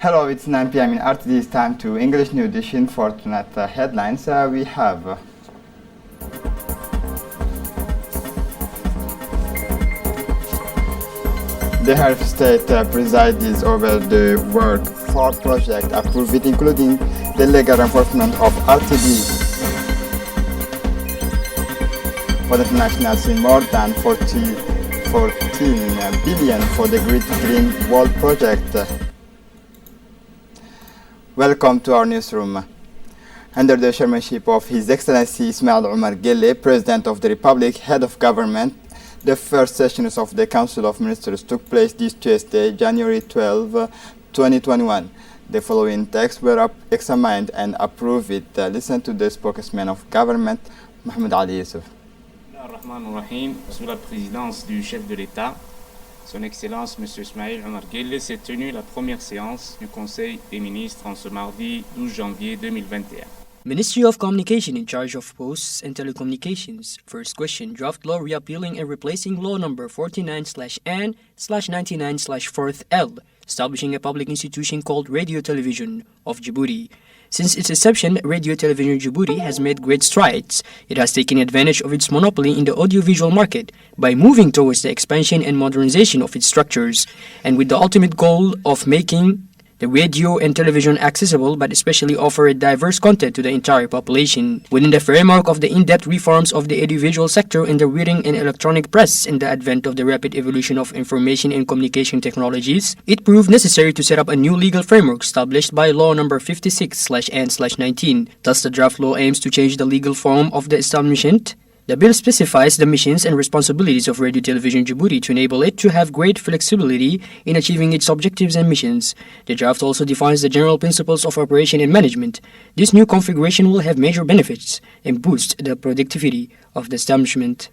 Hello, it's 9 p.m. in RTD. It's time to English New Edition for tonight headlines. We have the head of state presides over the work for project approved, including the legal enforcement of RTD. For the international scene, more than 14 billion for the Great Green Wall project. Welcome to our newsroom. Under the chairmanship of His Excellency Ismail Omar Guelleh, President of the Republic, Head of Government, the first sessions of the Council of Ministers took place this Tuesday, January 12, 2021. The following texts were examined and approved. Listen to the spokesman of government, Mohamed Ali Yusuf. Rahim, sous la présidence du chef de l'État, Son Excellence M. Ismail Omar Guelleh, s'est tenue la première séance du Conseil des ministres en ce mardi 12 janvier 2021. Ministry of Communication in charge of Posts and Telecommunications. First question, draft law reappealing and replacing law number 49/N/99/4L, establishing a public institution called Radio Television of Djibouti. Since its inception, Radio Television Djibouti has made great strides. It has taken advantage of its monopoly in the audiovisual market by moving towards the expansion and modernization of its structures, and with the ultimate goal of making the radio and television accessible, but especially offer diverse content to the entire population. Within the framework of the in-depth reforms of the audiovisual sector in the reading and electronic press and the advent of the rapid evolution of information and communication technologies, it proved necessary to set up a new legal framework established by Law Number 56/N/19. Thus, the draft law aims to change the legal form of the establishment. The bill specifies the missions and responsibilities of Radio Television Djibouti to enable it to have great flexibility in achieving its objectives and missions. The draft also defines the general principles of operation and management. This new configuration will have major benefits and boost the productivity of the establishment.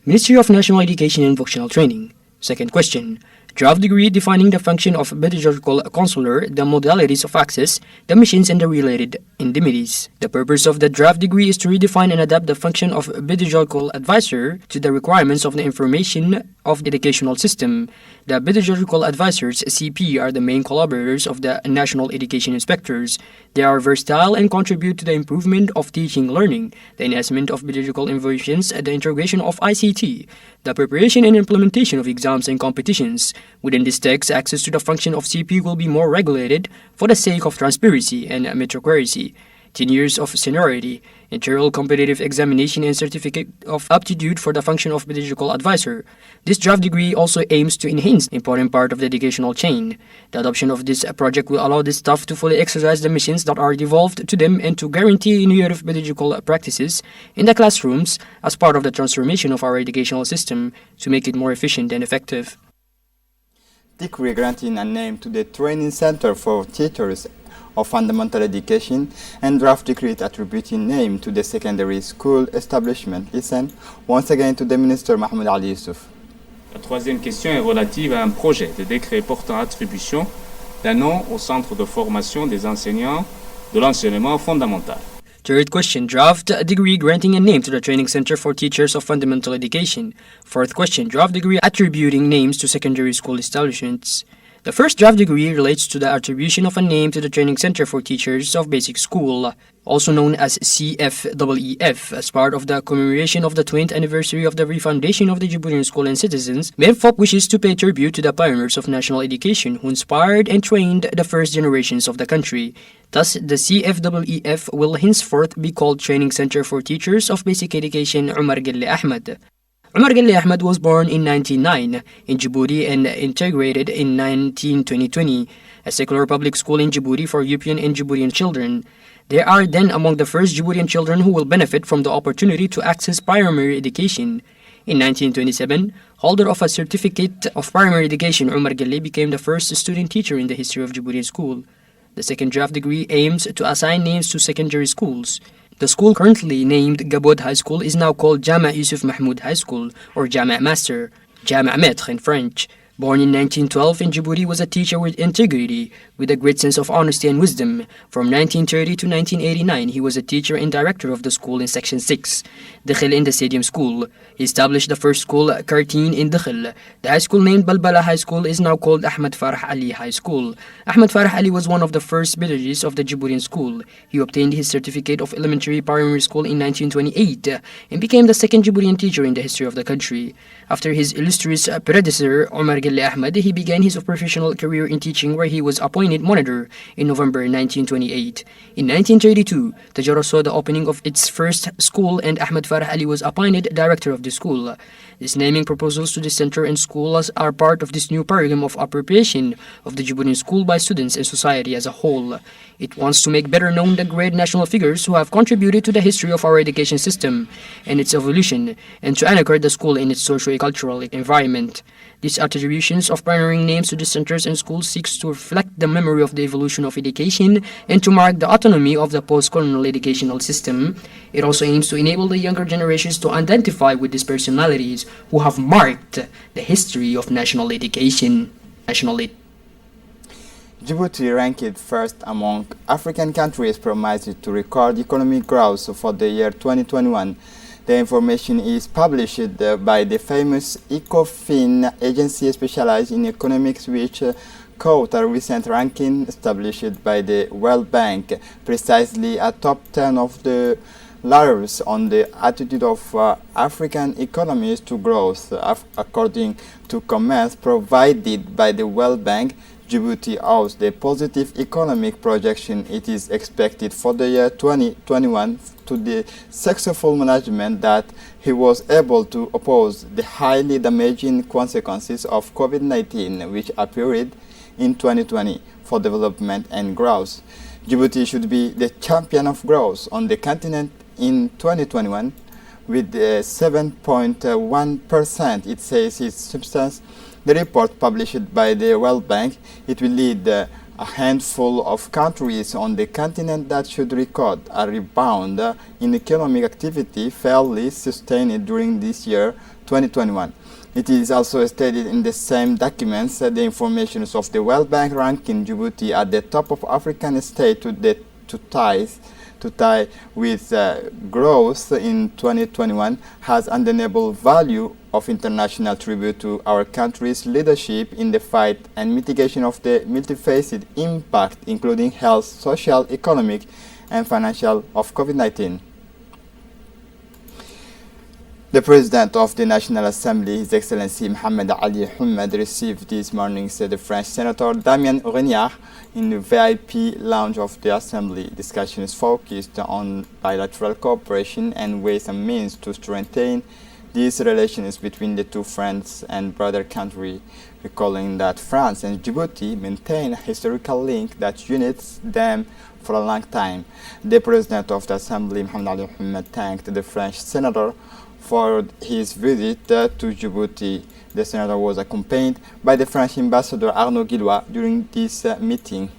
Ministry of National Education and Vocational Training. Second question. Draft decree defining the function of pedagogical counselor, the modalities of access, the missions, and the related indemnities. The purpose of the draft decree is to redefine and adapt the function of pedagogical advisor to the requirements of the information of the educational system. The pedagogical advisors, CP, are the main collaborators of the national education inspectors. They are versatile and contribute to the improvement of teaching learning, the enhancement of pedagogical innovations, the integration of ICT, the preparation and implementation of exams and competitions. Within this text, access to the function of CP will be more regulated for the sake of transparency and meritocracy. 10 years of seniority, internal competitive examination, and certificate of aptitude for the function of pedagogical advisor. This draft decree also aims to enhance an important part of the educational chain. The adoption of this project will allow this staff to fully exercise the missions that are devolved to them and to guarantee innovative pedagogical practices in the classrooms as part of the transformation of our educational system to make it more efficient and effective. Decree granting a name to the Training Center for Teachers of Fundamental Education and draft decree attributing name to the secondary school establishment. Listen once again to the Minister Mohamed Ali Yusuf. La troisième question est relative à un projet de décret portant attribution d'un nom au centre de formation des enseignants de l'enseignement fondamental. Third question, draft degree granting a name to the Training Center for Teachers of Fundamental Education. Fourth question, draft degree attributing names to secondary school establishments. The first draft degree relates to the attribution of a name to the Training Center for Teachers of Basic School, also known as CFEEF, as part of the commemoration of the 20th anniversary of the refoundation of the Djiboutian School and Citizens. MEFOP wishes to pay tribute to the pioneers of national education who inspired and trained the first generations of the country. Thus, the CFEEF will henceforth be called Training Center for Teachers of Basic Education Omar Guelleh Ahmed. Omar Guelleh Ahmed was born in 1909 in Djibouti and integrated in 1920, a secular public school in Djibouti for European and Djiboutian children. They are then among the first Djiboutian children who will benefit from the opportunity to access primary education. In 1927, holder of a certificate of primary education, Omar Guelleh became the first student teacher in the history of Djiboutian school. The second draft degree aims to assign names to secondary schools. The school currently named Gabod High School is now called Jama' Yusuf Mahmoud High School or Jama' Master, Jama' Maître in French. Born in 1912 in Djibouti, was a teacher with integrity, with a great sense of honesty and wisdom. From 1930 to 1989, he was a teacher and director of the school in Section 6, Dakhil in the Stadium School. He established the first school, Karteen, in Dakhil. The high school named Balbala High School is now called Ahmed Farah Ali High School. Ahmed Farah Ali was one of the first pedagogists of the Djiboutian school. He obtained his certificate of elementary primary school in 1928 and became the second Djiboutian teacher in the history of the country. After his illustrious predecessor, Omar Gelle Ahmed, he began his professional career in teaching, where he was appointed monitor in November 1928. In 1932, Tajara saw the opening of its first school and Ahmed Farah Ali was appointed director of the school. These naming proposals to the center and schools are part of this new paradigm of appropriation of the Djiboutian school by students and society as a whole. It wants to make better known the great national figures who have contributed to the history of our education system and its evolution, and to anchor the school in its socio-cultural environment. These attributions of pioneering names to the centers and schools seeks to reflect the memory of the evolution of education and to mark the autonomy of the post-colonial educational system. It also aims to enable the younger generations to identify with these personalities who have marked the history of national education. Djibouti ranked first among African countries promised to record economic growth for the year 2021. The information is published by the famous ECOFIN agency specialized in economics, which quote a recent ranking established by the World Bank, precisely a top 10 of the leaders on the attitude of African economies to growth. According to comments provided by the World Bank, Djibouti owes the positive economic projection it is expected for the year 2021 to the successful management that he was able to oppose the highly damaging consequences of COVID-19, which appeared in 2020 for development and growth. Djibouti should be the champion of growth on the continent in 2021 with 7.1%, it says its substance. The report published by the World Bank, it will lead a handful of countries on the continent that should record a rebound in economic activity fairly sustained during this year, 2021. It is also stated in the same documents that the information of the World Bank ranking Djibouti at the top of African state to tie with growth in 2021 has undeniable value of international tribute to our country's leadership in the fight and mitigation of the multifaceted impact, including health, social, economic, and financial of COVID-19. The President of the National Assembly, His Excellency Mohamed Ali Hamad, received this morning the French Senator Damien Regnard in the VIP lounge of the Assembly. Discussions focused on bilateral cooperation and ways and means to strengthen these relations between the two friends and brother countries, recalling that France and Djibouti maintain a historical link that unites them for a long time. The President of the Assembly, Mohamed Ali Hamad, thanked the French Senator for his visit to Djibouti. The senator was accompanied by the French ambassador Arnaud Guillois during this meeting.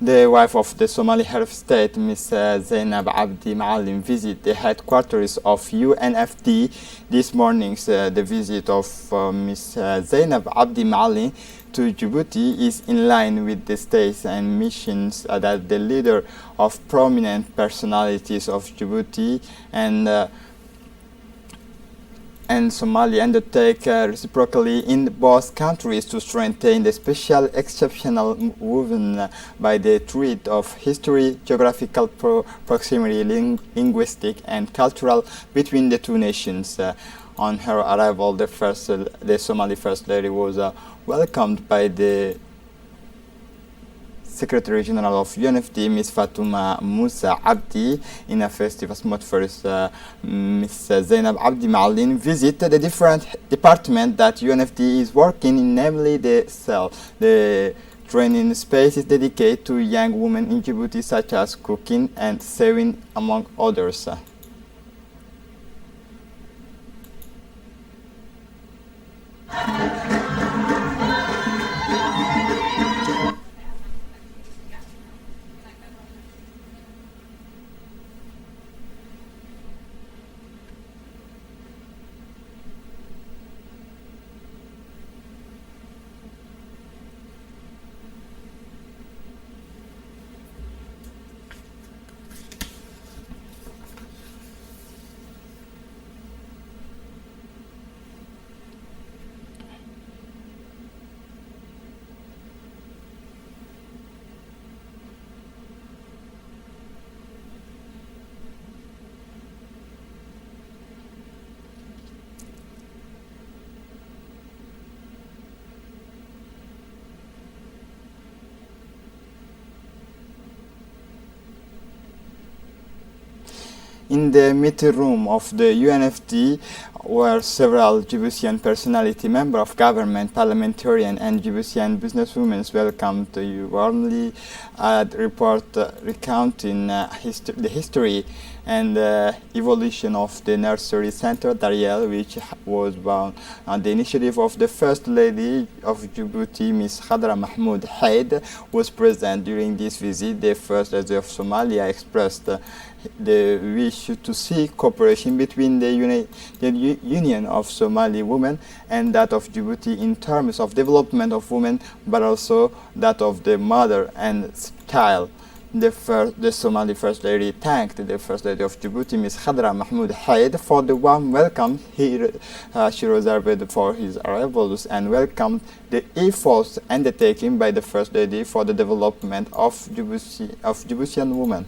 The wife of the Somali head of state, Ms. Zainab Abdi Maalim, visited the headquarters of UNFD this morning. The visit of Ms. Zainab Abdi Maalim to Djibouti is in line with the states and missions that the leader of prominent personalities of Djibouti and Somalia undertake reciprocally in both countries to strengthen the special exceptional woven by the thread of history, geographical proximity, linguistic and cultural between the two nations. On her arrival, the Somali First Lady was welcomed by the Secretary General of UNFD, Ms. Fatuma Musa Abdi, in a festive atmosphere. Ms. Zainab Abdi Maalim visited the different departments that UNFD is working in, namely the training space is dedicated to young women in Djibouti, such as cooking and sewing, among others. In the meeting room of the UNFD were several Djiboutian personality, member of government, parliamentarian, and Djiboutian businesswomen welcomed you warmly. Report recounting the history and evolution of the nursery center Dariel, which was born on the initiative of the First Lady of Djibouti, Ms. Khadra Mahmoud Haid, was present during this visit. The First Lady of Somalia expressed the wish to see cooperation between the Union of Somali women and that of Djibouti in terms of development of women, but also that of the mother and child. The Somali First Lady thanked the First Lady of Djibouti, Ms. Khadra Mahmoud Haid, for the warm welcome she reserved for his arrivals and welcomed the efforts undertaken by the First Lady for the development of Djiboutian women.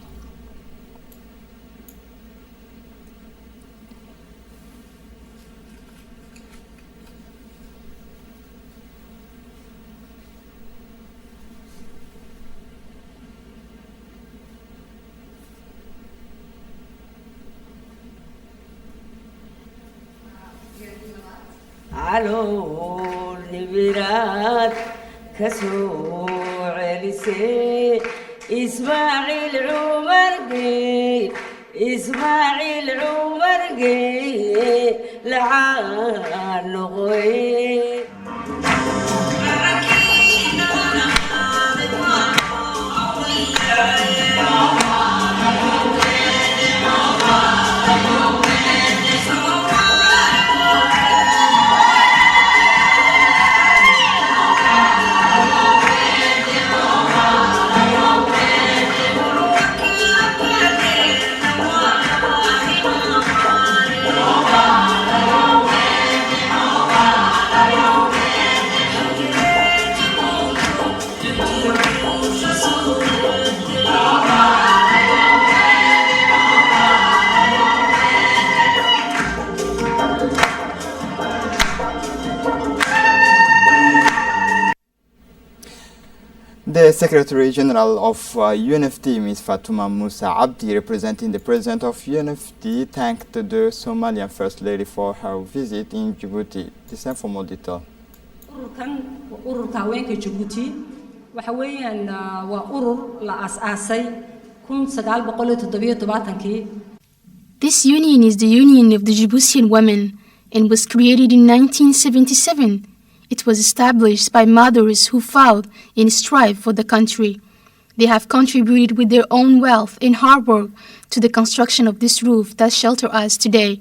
علو النبيرات كسوع لسي إسماعيل عمرقي إسماعيل عمرقي لعان لغوي The Secretary General of UNFD, Ms. Fatouma Musa Abdi, representing the President of UNFD, thanked the Somalian First Lady for her visit in Djibouti. Listen for more detail. ururka haweenka Djibouti waxa weeyaan waa urur la aasaasay 1977. This union is the Union of the Djiboutian Women and was created in 1977. It was established by mothers who fought and strived for the country. They have contributed with their own wealth and hard work to the construction of this roof that shelters us today.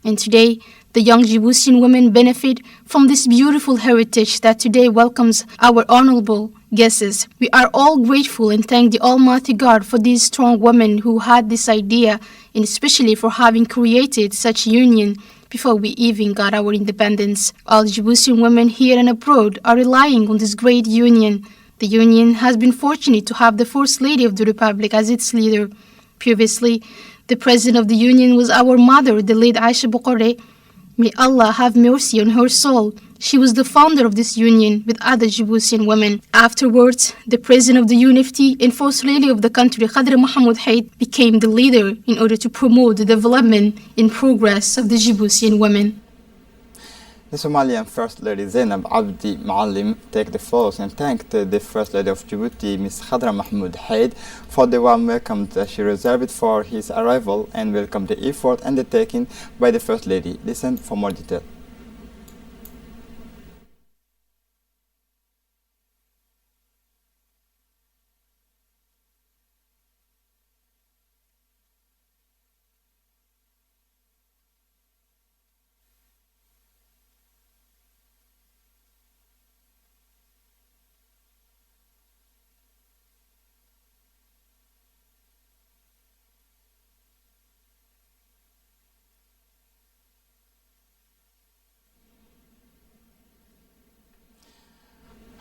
And today, the young Djiboutian women benefit from this beautiful heritage that today welcomes our honorable guests. We are all grateful and thank the Almighty God for these strong women who had this idea, and especially for having created such union before we even got our independence. All Djiboutian women here and abroad are relying on this great union. The union has been fortunate to have the First Lady of the Republic as its leader. Previously, the President of the Union was our mother, the late Aisha Bokore. May Allah have mercy on her soul. She was the founder of this union with other Djiboutian women. Afterwards, the President of the UNFD and First Lady of the country, Khadra Mahmoud Haid, became the leader in order to promote the development and progress of the Djiboutian women. The Somalian First Lady Zainab Abdi Maalim take the floor and thanked the First Lady of Djibouti, Ms. Khadra Mahmoud Haid, for the warm welcome that she reserved for his arrival and welcomed the effort undertaken by the First Lady. Listen for more detail.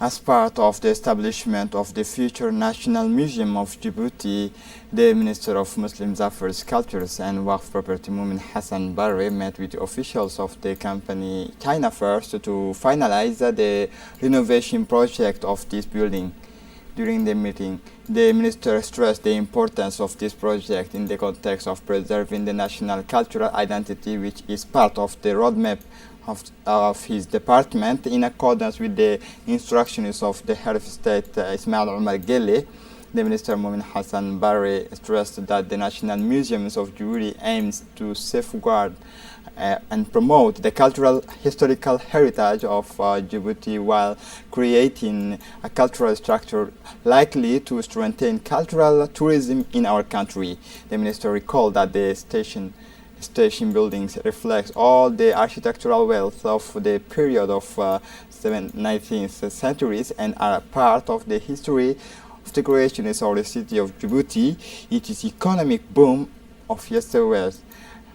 As part of the establishment of the future National Museum of Djibouti, the Minister of Muslim Affairs, Cultures and Waqf Property, Mumin Hassan Barre, met with officials of the company China First to finalize the renovation project of this building. During the meeting, the minister stressed the importance of this project in the context of preserving the national cultural identity, which is part of the roadmap of his department in accordance with the instructions of the head of state Ismail Omar Gelle. The Minister Momin Hassan Barre stressed that the National Museums of Djibouti aims to safeguard and promote the cultural historical heritage of Djibouti while creating a cultural structure likely to strengthen cultural tourism in our country. The minister recalled that the station buildings reflects all the architectural wealth of the period of 19th centuries and are part of the history of the creation of the city of Djibouti. It is economic boom of yesteryears.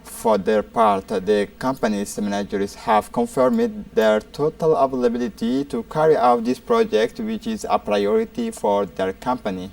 For their part, the company's managers have confirmed their total availability to carry out this project, which is a priority for their company.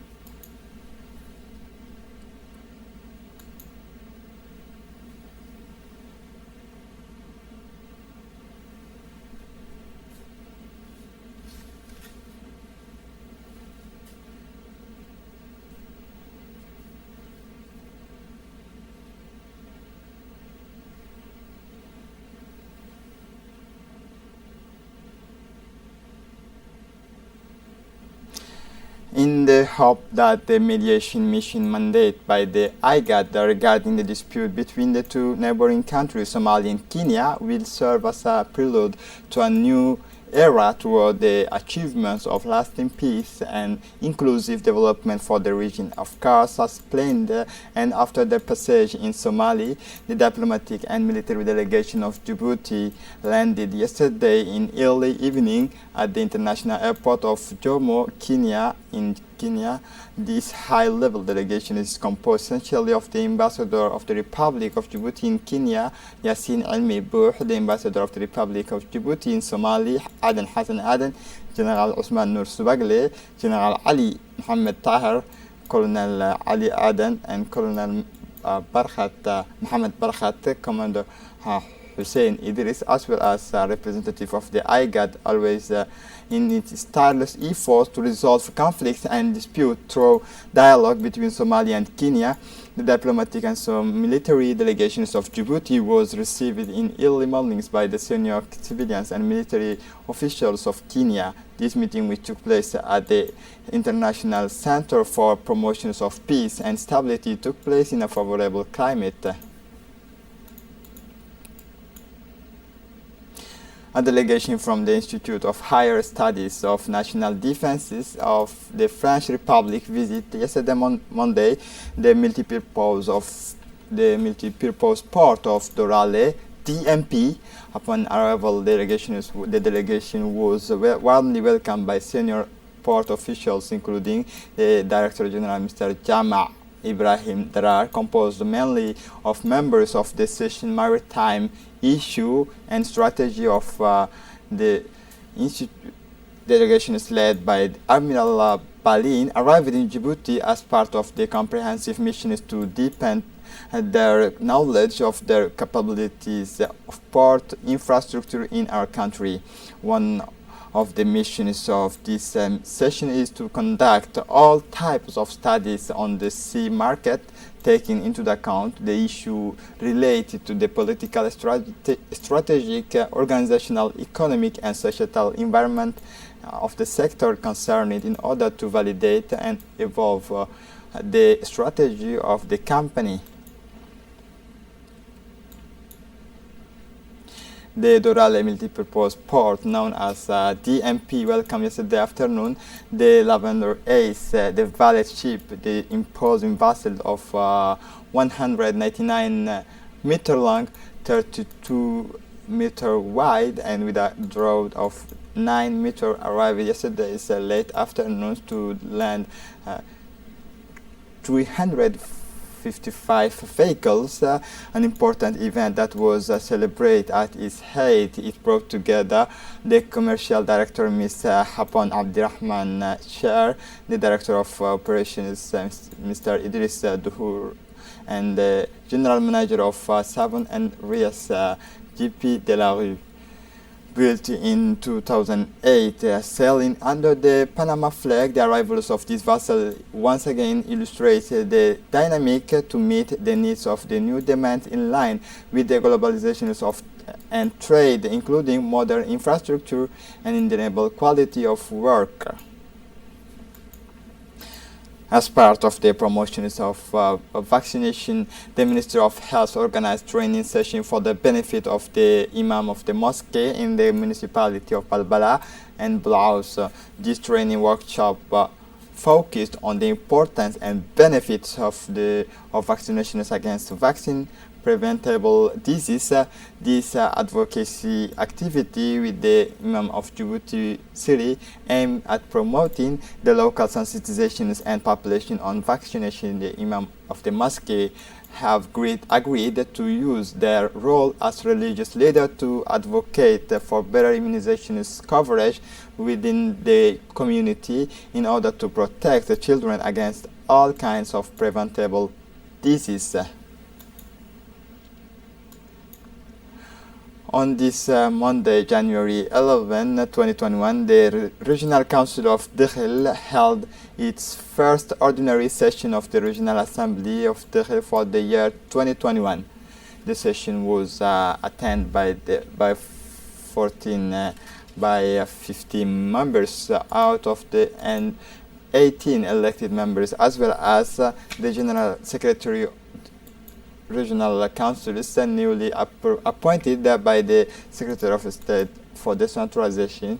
In the hope that the mediation mission mandate by the IGAD regarding the dispute between the two neighboring countries, Somalia and Kenya, will serve as a prelude to a new era toward the achievements of lasting peace and inclusive development for the region. Of course, as planned, and after the passage in Somali, the diplomatic and military delegation of Djibouti landed yesterday in early evening at the international airport of Jomo, Kenya, in Kenya. This high-level delegation is composed essentially of the ambassador of the Republic of Djibouti in Kenya, Yasin Almi Bouh, the ambassador of the Republic of Djibouti in Somali, Aden Hassan Aden, General Osman Nur Subagle, General Ali Mohammed Tahir, Colonel Ali Aden, and Colonel Mohammed Barkhat, Commander Hussein Idris, as well as a representative of the IGAD, always in its tireless efforts to resolve conflicts and disputes through dialogue between Somalia and Kenya. The diplomatic and some military delegations of Djibouti was received in early mornings by the senior civilians and military officials of Kenya. This meeting, which took place at the International Center for Promotions of Peace and Stability, took place in a favorable climate. A delegation from the Institute of Higher Studies of National Defenses of the French Republic visited yesterday Monday the multipurpose port of Dorale, DMP. Upon arrival, the delegation was warmly welcomed by senior port officials, including the Director General, Mr. Jama Ibrahim Darar, composed mainly of members of the Session Maritime Issue and Strategy of the Institute. Delegation is led by Admiral Balin, arrived in Djibouti as part of the comprehensive mission is to deepen their knowledge of their capabilities of port infrastructure in our country. One of the missions of this session is to conduct all types of studies on the sea market, taking into account the issue related to the political, strategic, organizational, economic, and societal environment of the sector concerned in order to validate and evolve the strategy of the company. The Dorale multipurpose port, known as DMP, welcomed yesterday afternoon the Lavender Ace, the valet ship, the imposing vessel of 199 meter long, 32 meter wide, and with a draught of 9 meter, arrived yesterday late afternoon to land 355 vehicles, an important event that was celebrated at its height. It brought together the commercial director, Ms. Hapon Abdirahman Sher, the director of operations, Mr. Idris Duhur, and the general manager of Savon and Rias, GP de la Rue. Built in 2008, sailing under the Panama flag, the arrivals of this vessel once again illustrates the dynamic to meet the needs of the new demands in line with the globalization of and trade, including modern infrastructure and undeniable quality of work. As part of the promotions of vaccination, the Ministry of Health organized training session for the benefit of the Imam of the mosque in the municipality of Balbala and Blaus. This training workshop focused on the importance and benefits of vaccinations against vaccine preventable disease. This advocacy activity with the Imam of Djibouti City aimed at promoting the local sensitizations and population on vaccination. The Imam of the mosque have agreed to use their role as religious leader to advocate for better immunizations coverage within the community in order to protect the children against all kinds of preventable disease. On this Monday, January 11, 2021, the Regional Council of Dakhil held its first ordinary session of the Regional Assembly of Dakhil for the year 2021. The session was attended by 15 members out of the 18 elected members, as well as the General Secretary Regional Councils newly appointed by the Secretary of State for Decentralization.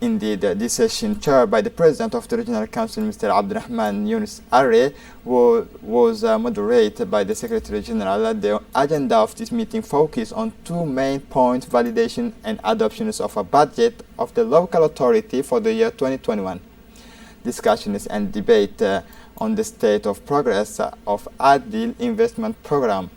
Indeed, this session, chaired by the President of the Regional Council, Mr. Abdurrahman Yunus Arre, was moderated by the Secretary General. The agenda of this meeting focused on two main points: validation and adoptions of a budget of the local authority for the year 2021. Discussions and debate on the state of progress of Adil investment program.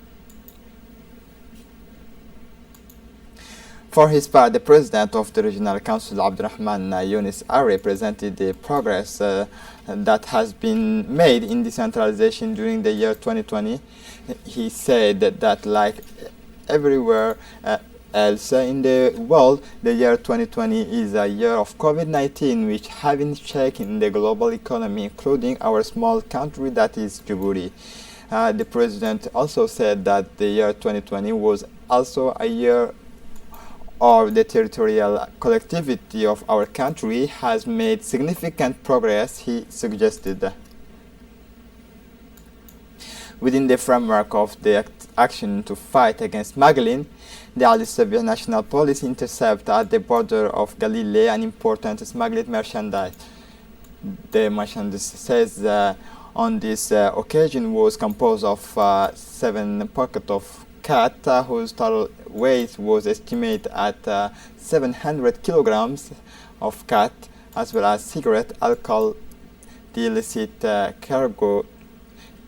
For his part, the President of the Regional Council, Abdurrahman Yunus Arre, presented the progress that has been made in decentralization during the year 2020. He said that like everywhere else in the world, the year 2020 is a year of COVID-19 which having shaken the global economy, including our small country that is Djibouti. The President also said that the year 2020 was also a year of the territorial collectivity of our country has made significant progress, he suggested. Within the framework of the action to fight against smuggling, the Ali Sabir National Police intercepted at the border of Galilee an important smuggled merchandise. The merchandise says on this occasion was composed of 7 pockets of cat whose total weight was estimated at 700 kilograms of cat, as well as cigarette, alcohol. The illicit cargo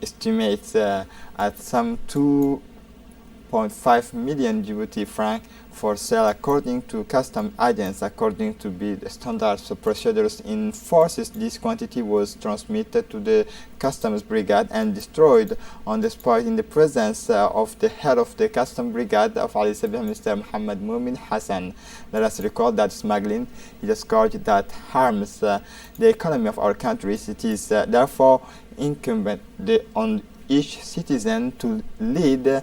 estimates at some 2.5 million Djibouti franc for sale according to custom agents. According to the standards of procedures in forces, this quantity was transmitted to the customs brigade and destroyed on the spot in the presence of the head of the custom brigade of Ali Sabih, Mr. Muhammad Mumin Hassan. Let us recall that smuggling is a scourge that harms the economy of our countries. It is therefore incumbent on each citizen to lead a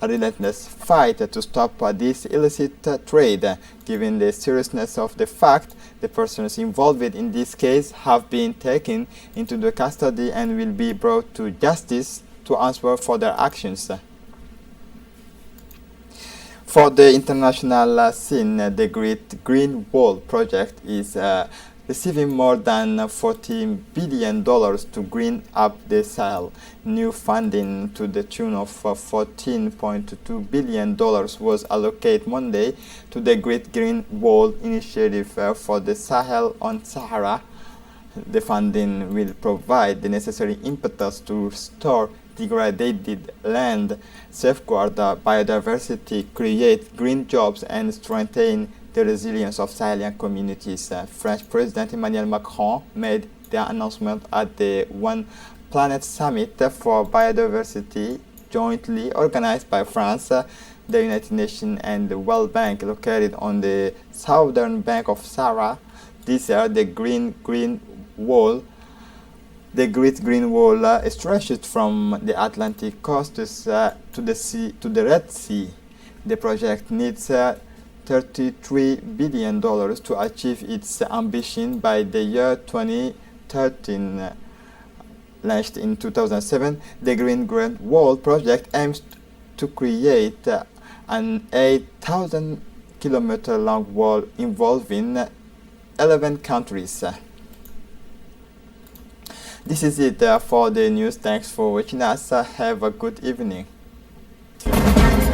relentless fight to stop this illicit trade. Given the seriousness of the fact, the persons involved in this case have been taken into the custody and will be brought to justice to answer for their actions. For the international scene, the Great Green Wall project is receiving more than $14 billion to green up the Sahel. New funding to the tune of $14.2 billion was allocated Monday to the Great Green Wall initiative for the Sahel on Sahara. The funding will provide the necessary impetus to restore degraded land, safeguard biodiversity, create green jobs, and strengthen the resilience of Sahelian communities. French President Emmanuel Macron made the announcement at the One Planet Summit for Biodiversity, jointly organized by France, the United Nations and the World Bank located on the southern bank of Sahara. These are the Green Wall. The Great Green Wall stretches from the Atlantic coast to the Red Sea. The project needs $33 billion to achieve its ambition by the year 2013. Launched in 2007, the Green Wall project aims to create an 8,000-kilometer long wall involving 11 countries. This is it for the news. Thanks for watching us. Have a good evening.